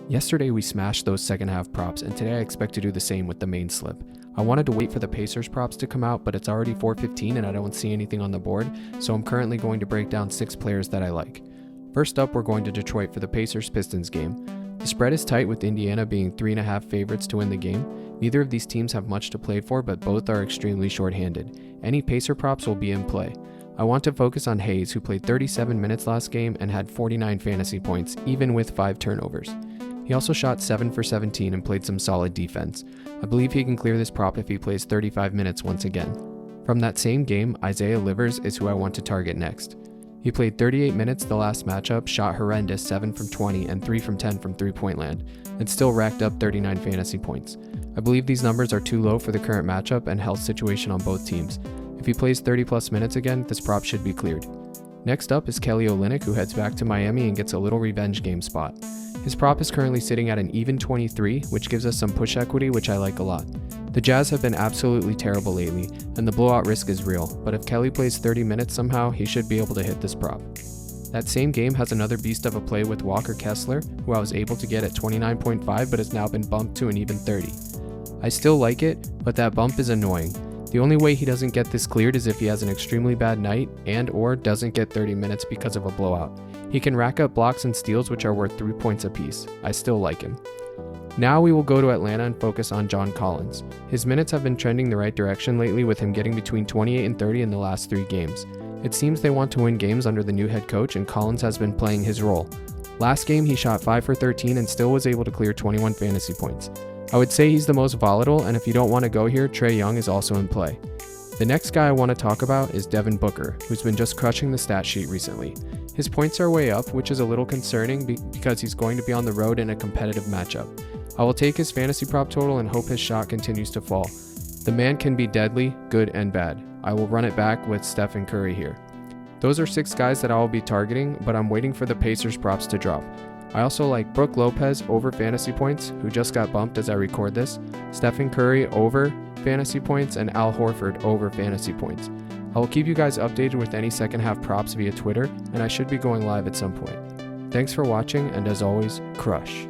Yesterday we smashed those second half props, and today I expect to do the same with the main slip. I wanted to wait for the Pacers props to come out, but it's already 4:15 and I don't see anything on the board, so I'm currently going to break down 6 players that I like. First up, we're going to Detroit for the Pacers-Pistons game. The spread is tight, with Indiana being 3.5 favorites to win the game. Neither of these teams have much to play for, but both are extremely short-handed. Any Pacer props will be in play. I want to focus on Hayes, who played 37 minutes last game and had 49 fantasy points, even with 5 turnovers. He also shot 7 for 17 and played some solid defense. I believe he can clear this prop if he plays 35 minutes once again. From that same game, Isaiah Livers is who I want to target next. He played 38 minutes the last matchup, shot horrendous 7 from 20 and 3 from 10 from three-point land, and still racked up 39 fantasy points. I believe these numbers are too low for the current matchup and health situation on both teams. If he plays 30 plus minutes again, this prop should be cleared. Next up is Kelly Olynyk, who heads back to Miami and gets a little revenge game spot. His prop is currently sitting at an even 23, which gives us some push equity, which I like a lot. The Jazz have been absolutely terrible lately, and the blowout risk is real, but if Kelly plays 30 minutes somehow, he should be able to hit this prop. That same game has another beast of a play with Walker Kessler, who I was able to get at 29.5 but has now been bumped to an even 30. I still like it, but that bump is annoying. The only way he doesn't get this cleared is if he has an extremely bad night and/or doesn't get 30 minutes because of a blowout. He can rack up blocks and steals, which are worth 3 points apiece. I still like him. Now we will go to Atlanta and focus on John Collins. His minutes have been trending the right direction lately, with him getting between 28 and 30 in the last 3 games. It seems they want to win games under the new head coach, and Collins has been playing his role. Last game he shot 5 for 13 and still was able to clear 21 fantasy points. I would say he's the most volatile, and if you don't want to go here, Trae Young is also in play. The next guy I want to talk about is Devin Booker, who's been just crushing the stat sheet recently. His points are way up, which is a little concerning because he's going to be on the road in a competitive matchup. I will take his fantasy prop total and hope his shot continues to fall. The man can be deadly, good and bad. I will run it back with Stephen Curry here. Those are 6 guys that I will be targeting, but I'm waiting for the Pacers props to drop. I also like Brook Lopez over fantasy points, who just got bumped as I record this, Stephen Curry over fantasy points, and Al Horford over fantasy points. I will keep you guys updated with any second half props via Twitter, and I should be going live at some point. Thanks for watching, and as always, crush.